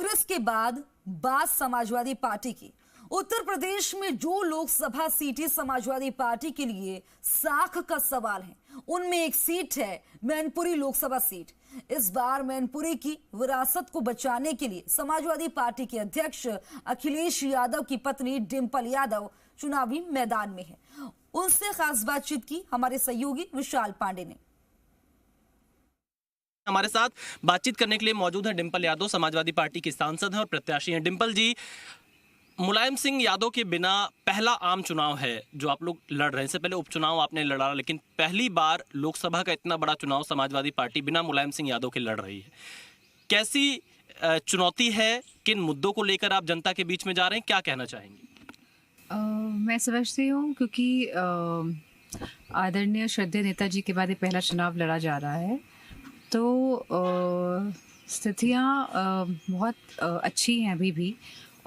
कांग्रेस के बाद बात समाजवादी पार्टी की। उत्तर प्रदेश में जो लोकसभा सीटें समाजवादी पार्टी के लिए साख का सवाल है, उनमें एक सीट है मैनपुरी लोकसभा सीट। इस बार मैनपुरी की विरासत को बचाने के लिए समाजवादी पार्टी के अध्यक्ष अखिलेश यादव की पत्नी डिंपल यादव चुनावी मैदान में है। उनसे खास बातचीत की हमारे सहयोगी विशाल पांडे ने। हमारे साथ बातचीत करने के लिए मौजूद है डिंपल यादव, समाजवादी पार्टी की सांसद हैं और प्रत्याशी हैं। डिंपल जी, मुलायम सिंह यादव के बिना पहला आम चुनाव है जो आप लोग लड़ रहे हैं। इससे पहले उपचुनाव आपने लड़ा, लेकिन पहली बार लोकसभा का इतना बड़ा चुनाव समाजवादी पार्टी बिना मुलायम सिंह यादव के लड़ रही है। कैसी चुनौती है, किन मुद्दों को लेकर आप जनता के बीच में जा रहे हैं, क्या कहना चाहेंगे? मैं समझती हूँ क्योंकि आदरणीय श्रद्धेय नेताजी के बाद ये पहला चुनाव लड़ा जा रहा है, तो स्थितियाँ बहुत अच्छी हैं अभी भी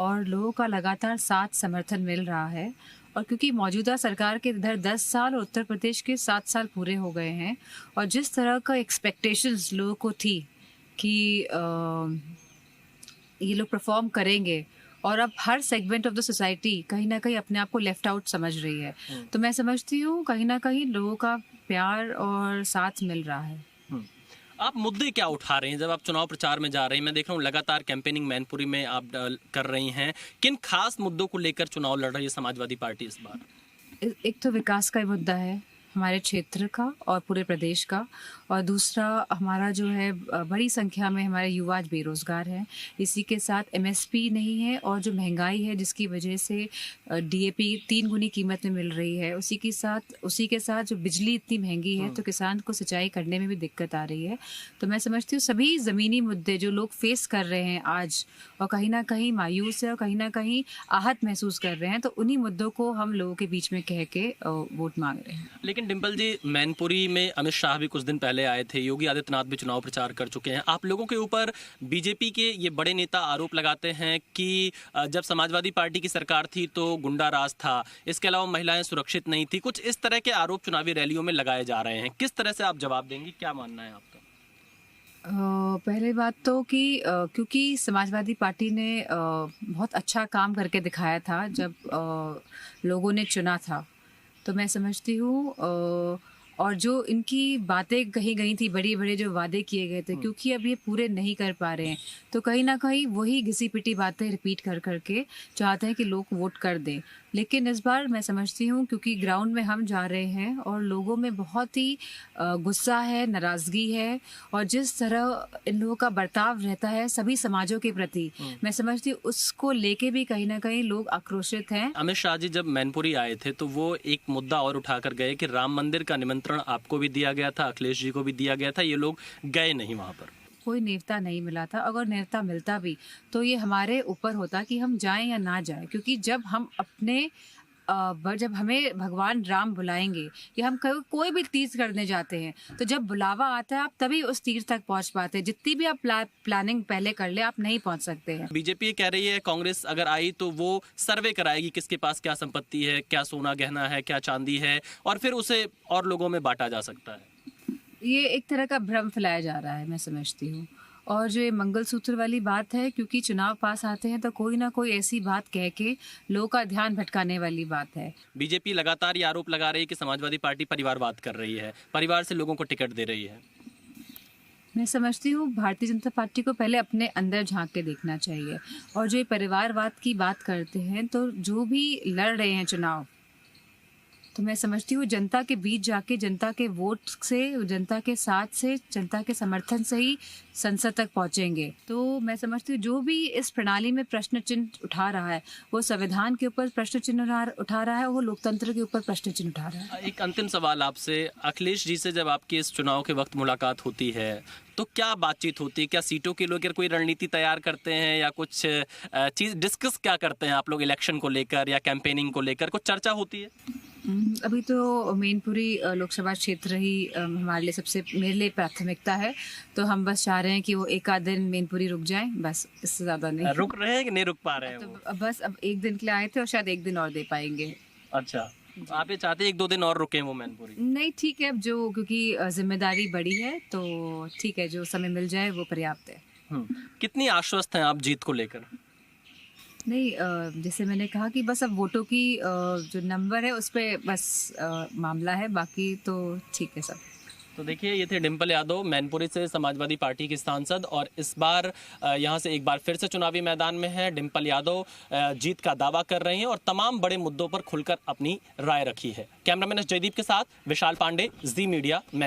और लोगों का लगातार साथ समर्थन मिल रहा है। और क्योंकि मौजूदा सरकार के इधर 10 साल और उत्तर प्रदेश के 7 साल पूरे हो गए हैं और जिस तरह का एक्सपेक्टेशंस लोगों को थी कि ये लोग परफॉर्म करेंगे और अब हर सेगमेंट ऑफ द सोसाइटी कहीं ना कहीं अपने आप को लेफ्ट आउट समझ रही है, तो मैं समझती हूँ कहीं ना कहीं लोगों का प्यार और साथ मिल रहा है। आप मुद्दे क्या उठा रहे हैं जब आप चुनाव प्रचार में जा रहे हैं? मैं देख रहा हूँ लगातार कैंपेनिंग मैनपुरी में आप कर रही हैं। किन खास मुद्दों को लेकर चुनाव लड़ रही है समाजवादी पार्टी इस बार? एक तो विकास का मुद्दा है हमारे क्षेत्र का और पूरे प्रदेश का, और दूसरा हमारा जो है बड़ी संख्या में हमारे युवा बेरोजगार हैं। इसी के साथ एमएसपी नहीं है और जो महंगाई है जिसकी वजह से डीएपी 3 गुनी कीमत में मिल रही है। उसी के साथ जो बिजली इतनी महंगी है तो किसान को सिंचाई करने में भी दिक्कत आ रही है। तो मैं समझती हूँ सभी ज़मीनी मुद्दे जो लोग फेस कर रहे हैं आज और कहीं ना कहीं मायूस है और कहीं ना कहीं आहत महसूस कर रहे हैं, तो उन्हीं मुद्दों को हम लोगों के बीच में कह के वोट मांग रहे हैं। लेकिन डिंपल जी, मैनपुरी में अमित शाह भी कुछ दिन पहले आए थे, योगी आदित्यनाथ भी चुनाव प्रचार कर चुके हैं। आप लोगों के ऊपर बीजेपी के ये बड़े नेता आरोप लगाते हैं कि जब समाजवादी पार्टी की सरकार थी तो गुंडा राज था, इसके अलावा महिलाएं सुरक्षित नहीं थी। कुछ इस तरह के आरोप चुनावी रैलियों में लगाए जा रहे हैं। किस तरह से आप जवाब देंगे, क्या मानना है आपका? पहले बात तो कि क्योंकि समाजवादी पार्टी ने बहुत अच्छा काम करके दिखाया था जब लोगों ने चुना था, तो मैं समझती हूँ और जो इनकी बातें कही गई थी, बड़ी बड़े जो वादे किए गए थे, क्योंकि अब ये पूरे नहीं कर पा रहे हैं, तो कहीं ना कहीं वही घिसी पिटी बातें रिपीट कर करके चाहते हैं कि लोग वोट कर दें। लेकिन इस बार मैं समझती हूँ क्योंकि ग्राउंड में हम जा रहे हैं और लोगों में बहुत ही गुस्सा है, नाराज़गी है, और जिस तरह इन लोगों का बर्ताव रहता है सभी समाजों के प्रति, मैं समझती हूँ उसको लेके भी कहीं ना कहीं लोग आक्रोशित हैं। अमित शाह जी जब मैनपुरी आए थे तो वो एक मुद्दा और उठाकर गए कि राम मंदिर का निमंत्रण आपको भी दिया गया था, अखिलेश जी को भी दिया गया था, ये लोग गए नहीं वहाँ पर। कोई नेवता नहीं मिला था। अगर नेवता मिलता भी तो ये हमारे ऊपर होता कि हम जाएं या ना जाएं, क्योंकि जब हम जब हमें भगवान राम बुलाएंगे या हम कोई भी तीर्थ करने जाते हैं, तो जब बुलावा आता है आप तभी उस तीर्थ तक पहुंच पाते हैं। जितनी भी आप प्लानिंग पहले कर ले, आप नहीं पहुंच सकते हैं। बीजेपी कह रही है कांग्रेस अगर आई तो वो सर्वे कराएगी किसके पास क्या संपत्ति है, क्या सोना गहना है, क्या चांदी है, और फिर उसे और लोगों में बांटा जा सकता है। ये एक तरह का भ्रम फैलाया जा रहा है, मैं समझती हूँ। और जो ये मंगलसूत्र वाली बात है, क्योंकि चुनाव पास आते हैं तो कोई ना कोई ऐसी बात कह के लोगों का ध्यान भटकाने वाली बात है। बीजेपी लगातार ये आरोप लगा रही है कि समाजवादी पार्टी परिवारवाद कर रही है, परिवार से लोगों को टिकट दे रही है। मैं समझती हूँ भारतीय जनता पार्टी को पहले अपने अंदर झांक के देखना चाहिए। और जो ये परिवारवाद की बात करते हैं, तो जो भी लड़ रहे हैं चुनाव, तो मैं समझती हूँ जनता के बीच जाके, जनता के वोट से, जनता के साथ से, जनता के समर्थन से ही संसद तक पहुँचेंगे। तो मैं समझती हूँ जो भी इस प्रणाली में प्रश्न चिन्ह उठा रहा है, वो संविधान के ऊपर प्रश्न चिन्ह उठा रहा है, वो लोकतंत्र के ऊपर प्रश्न चिन्ह उठा रहा है। एक अंतिम सवाल आपसे, अखिलेश जी से जब आपकी इस चुनाव के वक्त मुलाकात होती है तो क्या बातचीत होती है? क्या सीटों के लेकर कोई रणनीति तैयार करते हैं या कुछ चीज़ डिस्कस क्या करते हैं आप लोग इलेक्शन को लेकर या कैंपेनिंग को लेकर? कुछ चर्चा होती है? अभी तो मैनपुरी लोकसभा क्षेत्र ही हमारे लिए मेरे लिए प्राथमिकता है, तो हम बस चाह रहे हैं कि वो एक आध दिन मैनपुरी रुक जाएं, बस, इससे ज़्यादा नहीं। रुक रहे हैं कि नहीं रुक पा रहे हैं? तो बस अब एक दिन के लिए आए थे और शायद एक दिन और दे पाएंगे। अच्छा, आप ये चाहते हैं 1-2 दिन और रुके वो मैनपुरी? नहीं, ठीक है, अब जो क्योंकि जिम्मेदारी बड़ी है तो ठीक है, जो समय मिल जाए वो पर्याप्त है। कितनी आश्वस्त हैं आप जीत को लेकर? नहीं, जैसे मैंने कहा कि बस अब वोटों की जो नंबर है उस पर बस मामला है, बाकी तो ठीक है सब। तो देखिए, ये थे डिंपल यादव, मैनपुरी से समाजवादी पार्टी की सांसद, और इस बार यहाँ से एक बार फिर से चुनावी मैदान में है। डिंपल यादव जीत का दावा कर रही हैं और तमाम बड़े मुद्दों पर खुलकर अपनी राय रखी है। कैमरामैन जयदीप के साथ विशाल पांडे, जी मीडिया, मैन।